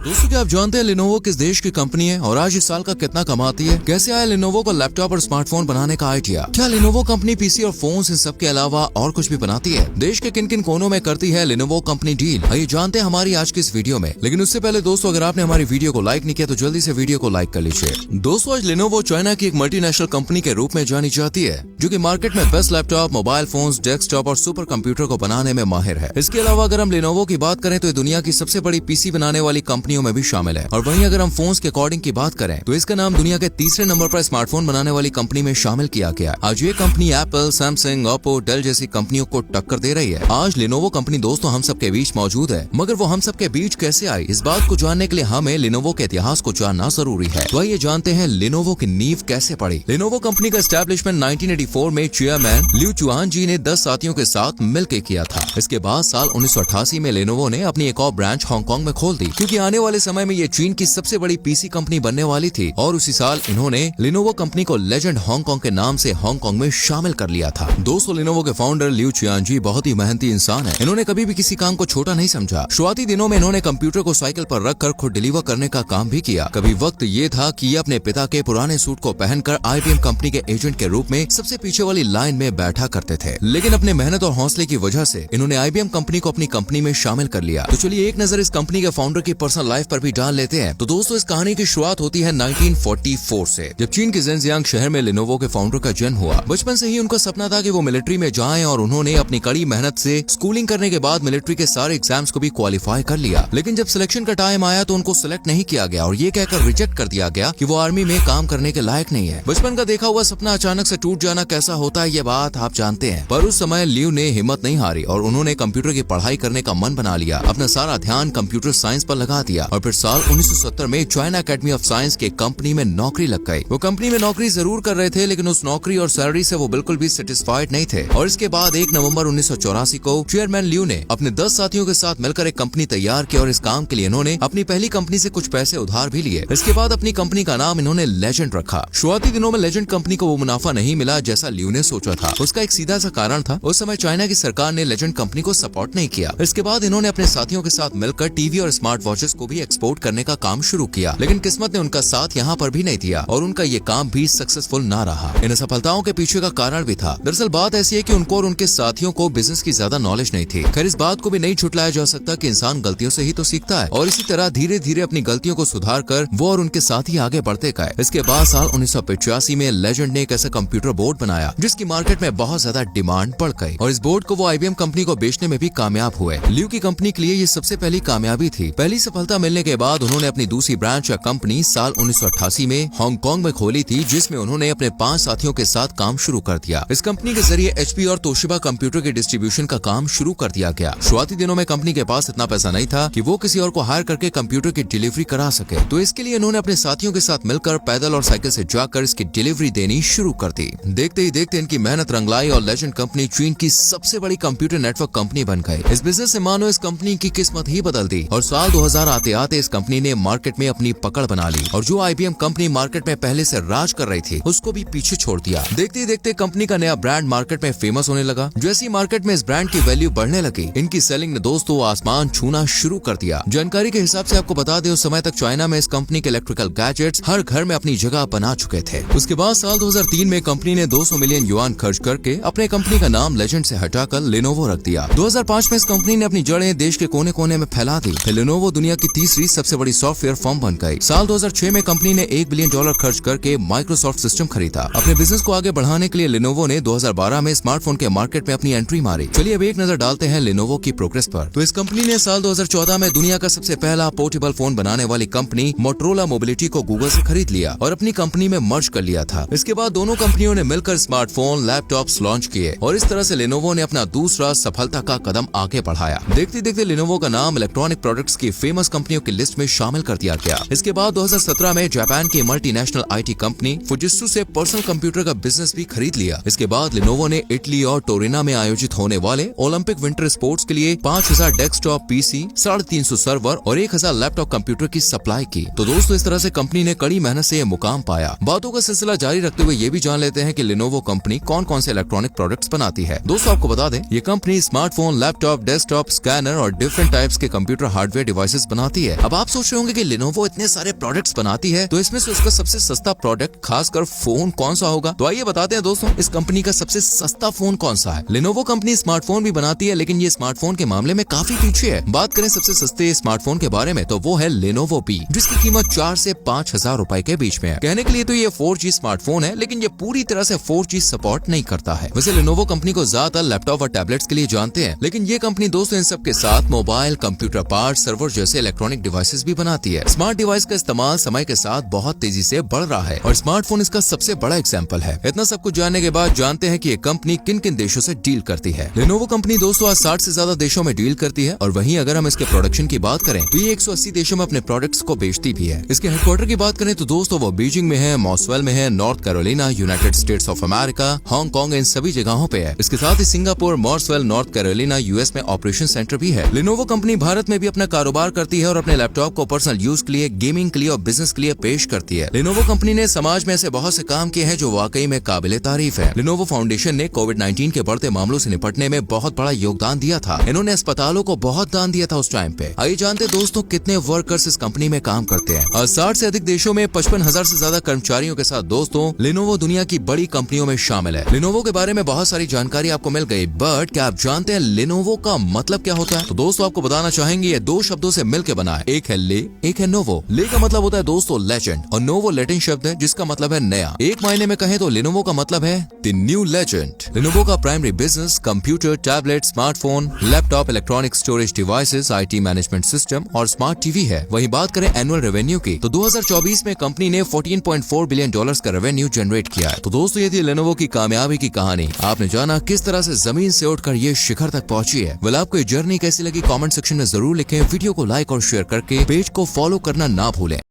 दोस्तों क्या आप जानते हैं लेनोवो किस देश की कंपनी है और आज इस साल का कितना कमाती है? कैसे आया लेनोवो को लैपटॉप और स्मार्टफोन बनाने का आइडिया? क्या लेनोवो कंपनी पीसी और फोन्स इन सब के अलावा और कुछ भी बनाती है? देश के किन किन कोनों में करती है लेनोवो कंपनी डील? आइए जानते हैं हमारी आज की इस वीडियो में। लेकिन उससे पहले दोस्तों अगर आपने हमारी वीडियो को लाइक नहीं किया तो जल्दी से वीडियो को लाइक कर लीजिए। दोस्तों आज लेनोवो चाइना की एक मल्टीनेशनल कंपनी के रूप में जानी जाती है जो कि मार्केट में best laptop, mobile phones, desktop और सुपर कंप्यूटर को बनाने में माहिर है। इसके अलावा अगर हम लेनोवो की बात करें तो ये दुनिया की सबसे बड़ी पीसी बनाने वाली कंपनियों में भी शामिल है। और वहीं अगर हम फोन्स के अकॉर्डिंग की बात करें तो इसका नाम दुनिया के तीसरे नंबर पर स्मार्टफोन बनाने वाली कंपनी में शामिल किया गया। आज ये company Apple, Samsung, Oppo, Dell जैसी कंपनियों को टक्कर दे रही है। आज लेनोवो कंपनी दोस्तों हम सबके बीच मौजूद है, मगर वो हम सबके बीच कैसे आई, इस बात को जानने के लिए हमें लेनोवो के इतिहास को जानना जरूरी है। तो आइए जानते हैं लेनोवो की नींव कैसे पड़ी। लेनोवो कंपनी का एस्टैब्लिशमेंट 1984 में चेयरमैन लियू चुआन जी ने 10 साथियों के साथ मिलकर किया था। इसके बाद साल 1988 में लेनोवो ने अपनी एक और ब्रांच हांगकांग में खोल दी, क्योंकि आने वाले समय में ये चीन की सबसे बड़ी पीसी कंपनी बनने वाली थी। और उसी साल इन्होंने लेनोवो कंपनी को लेजेंड हांगकांग के नाम से हांगकांग में शामिल कर लिया था। दोस्तों लेनोवो के फाउंडर लियू चुआन जी बहुत ही मेहनती इंसान है। इन्होंने कभी भी किसी काम को छोटा नहीं समझा। शुरुआती दिनों में इन्होंने कंप्यूटर को साइकिल पर रखकर खुद डिलीवर करने का काम भी किया। कभी वक्त ये था कि ये अपने पिता के पुराने सूट को पहनकर IBM कंपनी के एजेंट के रूप में सबसे पीछे वाली लाइन में बैठा करते थे। लेकिन अपने मेहनत और हौसले की वजह से इन्होंने IBM कंपनी को अपनी कंपनी में शामिल कर लिया। तो चलिए एक नजर इस कंपनी के फाउंडर की पर्सनल लाइफ पर भी डाल लेते हैं। तो दोस्तों इस कहानी की शुरुआत होती है 1944 से, जब चीन के ज़ेनजियांग शहर में लेनोवो के फाउंडर का जन्म हुआ। बचपन से ही उनका सपना था कि वो मिलिट्री में जाएं और उन्होंने अपनी कड़ी मेहनत से स्कूलिंग करने के बाद मिलिट्री के सारे एग्जाम्स को भी क्वालिफाई कर लिया। लेकिन जब सिलेक्शन का टाइम आया तो उनको सिलेक्ट नहीं किया गया और ये कहकर रिजेक्ट कर दिया गया कि वो आर्मी में काम करने के लायक नहीं है। बचपन का देखा हुआ सपना अचानक से टूट जाना कैसा होता है ये बात आप जानते हैं। पर उस समय लियू ने हिम्मत नहीं हारी और उन्होंने कंप्यूटर की पढ़ाई करने का मन बना लिया। अपना सारा ध्यान कंप्यूटर साइंस पर लगा दिया और फिर साल 1970 में चाइना अकेडमी ऑफ साइंस के कंपनी में नौकरी लग गई। वो कंपनी में नौकरी जरूर कर रहे थे लेकिन उस नौकरी और सैलरी से वो बिल्कुल भी सेटिस्फाइड नहीं थे। और इसके बाद 1 नवंबर 1984 को चेयरमैन लियू ने अपने 10 साथियों के साथ मिलकर एक कंपनी तैयार की और इस काम के लिए इन्होंने अपनी पहली कंपनी से कुछ पैसे उधार भी लिए। इसके बाद अपनी कंपनी का नाम इन्होंने लेजेंड रखा। शुरुआती दिनों में लेजेंड कंपनी को वो मुनाफा नहीं मिला जैसा लियू ने सोचा था। उसका एक सीधा सा कारण था, उस समय चाइना की सरकार ने लेजेंड कंपनी को सपोर्ट नहीं किया। इसके बाद इन्होंने अपने साथियों के साथ मिलकर टीवी और स्मार्ट वॉचेस को भी एक्सपोर्ट करने का काम शुरू किया। लेकिन किस्मत ने उनका साथ यहाँ पर भी नहीं दिया और उनका ये काम भी सक्सेसफुल ना रहा। इन असफलताओं के पीछे का कारण भी था। दरअसल बात ऐसी है कि उनको और उनके साथियों को बिजनेस की ज्यादा नॉलेज नहीं थी। खैर इस बात को भी नहीं छुटलाया जा सकता कि इंसान गलतियों से ही तो सीखता है और इसी तरह धीरे धीरे अपनी गलतियों को सुधार कर वो और उनके साथी आगे बढ़ते गए। इसके बाद साल 1985 में लेजेंड ने एक ऐसा कंप्यूटर बोर्ड बनाया जिसकी मार्केट में बहुत ज्यादा डिमांड बढ़ गई और इस बोर्ड को वो IBM कंपनी को बेचने में भी कामयाब हुए। लियू की कंपनी के लिए ये सबसे पहली कामयाबी थी। पहली सफलता मिलने के बाद उन्होंने अपनी दूसरी ब्रांच या कंपनी साल 1988 में हांगकांग में खोली थी, जिसमें उन्होंने अपने 5 साथियों के साथ काम शुरू कर दिया। इस कंपनी के जरिए HP और तोशिबा कंप्यूटर के डिस्ट्रीब्यूशन का काम शुरू कर दिया गया। शुरुआती दिनों में कंपनी के पास इतना पैसा नहीं था कि वो किसी और को हायर करके कंप्यूटर की डिलीवरी करा सके, तो इसके लिए उन्होंने अपने साथियों के साथ मिलकर पैदल और साइकिल से जाकर इसकी डिलीवरी देनी शुरू कर दी। देखते ही देखते इनकी मेहनत रंग लाई और लेजेंड कंपनी चीन की सबसे बड़ी कंप्यूटर नेटवर्क कंपनी बन गई। इस बिजनेस से मानो इस कंपनी की किस्मत ही बदल दी और साल 2000 आते आते इस कंपनी ने मार्केट में अपनी पकड़ बना ली और जो IBM कंपनी मार्केट में पहले से राज कर रही थी उसको भी पीछे छोड़ दिया। देखते ही देखते कंपनी का नया ब्रांड मार्केट में फेमस होने लगा। जैसे ही मार्केट में इस ब्रांड की वैल्यू बढ़ने लगी, इनकी सेलिंग ने दोस्तों आसमान छूना शुरू कर दिया। जानकारी के हिसाब से आपको बता दें उस समय तक चाइना में इस कंपनी के इलेक्ट्रिकल गैजेट्स हर घर में अपनी जगह बना चुके थे। उसके बाद साल 2003 में कंपनी ने 200 मिलियन युआन खर्च करके अपने कंपनी का नाम लेजेंड से हटाकर लेनोवो रख दिया। 2005 में इस कंपनी ने अपनी जड़ें देश के कोने कोने में फैला दी। लेनोवो दुनिया की तीसरी सबसे बड़ी सॉफ्टवेयर फर्म बन गई। साल 2006 में कंपनी ने $1 बिलियन खर्च करके माइक्रोसॉफ्ट सिस्टम खरीदा। अपने बिजनेस को आगे बढ़ाने के लिए लेनोवो ने 2012 में स्मार्टफोन के मार्केट में अपनी एंट्री मारी। चलिए अब एक नजर डालते हैं लेनोवो की प्रोग्रेस पर। तो इस कंपनी ने साल 2014 में दुनिया का सबसे पहला पोर्टेबल फोन बनाने वाली कंपनी मोटोरोला मोबिलिटी को गूगल से खरीद लिया और अपनी कंपनी में मर्ज कर लिया था। इसके बाद दोनों कंपनियों ने मिलकर स्मार्टफोन, लैपटॉप्स लॉन्च किए और इस तरह से लेनोवो ने अपना दूसरा सफलता का कदम आगे बढ़ाया। देखते देखते लेनोवो का नाम इलेक्ट्रॉनिक प्रोडक्ट्स की फेमस कंपनियों की लिस्ट में शामिल कर दिया गया। इसके बाद 2017 में जापान की मल्टीनेशनल IT कंपनी फुजित्सु से पर्सनल कंप्यूटर का बिजनेस भी खरीद लिया। इसके बाद लेनोवो ने इटली और टोरिना में आयोजित होने वाले ओलंपिक विंटर स्पोर्ट्स के लिए 5000 डेस्कटॉप PC, 350 सर्वर और 1000 लैपटॉप कंप्यूटर की सप्लाई की। तो दोस्तों इस तरह से कंपनी ने कड़ी मेहनत से ये मुकाम पाया। बातों का सिलसिला जारी रखते हुए ये भी जान लेते हैं कि लेनोवो कंपनी कौन कौन से इलेक्ट्रॉनिक प्रोडक्ट्स बनाती है। दोस्तों आपको बता दें ये company smartphone, laptop, desktop, scanner और डिफरेंट टाइप्स के कंप्यूटर हार्डवेयर डिवाइसेस बनाती बनाती है। अब आप सोच रहे होंगे कि Lenovo इतने सारे प्रोडक्ट्स बनाती है तो इसमें से उसका सबसे सस्ता प्रोडक्ट खासकर फोन कौन सा होगा? तो आइए बताते हैं दोस्तों, इस कंपनी का सबसे सस्ता फोन कौन सा है। Lenovo कंपनी स्मार्टफोन भी बनाती है, लेकिन ये स्मार्टफोन के मामले में काफी पीछे है। बात करें सबसे सस्ते स्मार्टफोन के बारे में तो वो है Lenovo P, जिसकी कीमत 4 से 5,000 रुपए के बीच में है। कहने के लिए तो ये 4G स्मार्टफोन है, लेकिन ये पूरी तरह से 4G सपोर्ट नहीं करता है। वैसे Lenovo कंपनी को ज्यादा लैपटॉप और टैबलेट्स के लिए जानते हैं, लेकिन ये कंपनी दोस्तों इन सब के साथ मोबाइल, कंप्यूटर पार्ट, सर्वर जैसे इलेक्ट्रॉनिक डिवाइसेस भी बनाती है। स्मार्ट डिवाइस का इस्तेमाल समय के साथ बहुत तेजी से बढ़ रहा है और स्मार्टफोन इसका सबसे बड़ा एग्जाम्पल है। इतना सब कुछ जानने के बाद जानते हैं कि ये कंपनी किन किन देशों से डील करती है। Lenovo कंपनी दोस्तों आज 60 से ज्यादा देशों में डील करती है और वहीं अगर हम इसके प्रोडक्शन की बात करें तो ये 180 देशों में अपने प्रोडक्ट्स को बेचती भी है। इसके हेडक्वार्टर की बात करें तो दोस्तों वो बीजिंग में है, मॉस्वेल में है, North Carolina, United States of America, Hong, इन सभी जगहों पे है। इसके साथ ही Singapore, Morrisville, North Carolina, US में ऑपरेशन सेंटर भी है। Lenovo कंपनी भारत में भी अपना कारोबार करती है और अपने लैपटॉप को पर्सनल यूज के लिए, गेमिंग के लिए और बिजनेस के लिए पेश करती है। Lenovo कंपनी ने समाज में ऐसे बहुत से काम किए हैं जो वाकई में काबिले तारीफ है। Lenovo फाउंडेशन ने कोविड-19 के बढ़ते मामलों से निपटने में बहुत बड़ा योगदान दिया था। इन्होंने अस्पतालों को बहुत दान दिया था उस टाइम पे। आइए जानते दोस्तों कितने वर्कर्स इस कंपनी में काम करते हैं। और 60 से अधिक देशों में 55,000 से ज्यादा कर्मचारियों के साथ दोस्तों Lenovo दुनिया की बड़ी कंपनियों में शामिल है। Lenovo के बारे में बहुत सारी जानकारी आपको मिल गई, बट क्या आप जानते हैं Lenovo का मतलब क्या होता है? तो दोस्तों आपको बताना चाहेंगे ये दो शब्दों से मिलकर बना है, एक है ले, एक है नोवो। ले का मतलब होता है दोस्तों लेजेंड और नोवो लैटिन शब्द है जिसका मतलब है नया। एक मायने में कहें तो Lenovo का मतलब है द न्यू लेजेंड। Lenovo का primary business computer, tablet, smartphone, laptop, electronic storage devices, IT management system और स्मार्ट टीवी है। वहीं बात करें एनुअल रेवेन्यू की तो 2024 में कंपनी ने $14.4 बिलियन का रेवेन्यू जनरेट किया है। तो दोस्तों ये थी Lenovo की कामयाबी की कहानी। आपने जाना किस तरह से जमीन से उठकर ये शिखर तक पहुंची है। वेल आपको ये जर्नी कैसी लगी कमेंट सेक्शन में जरूर लिखें। वीडियो को लाइक और शेयर करके पेज को फॉलो करना ना भूलें।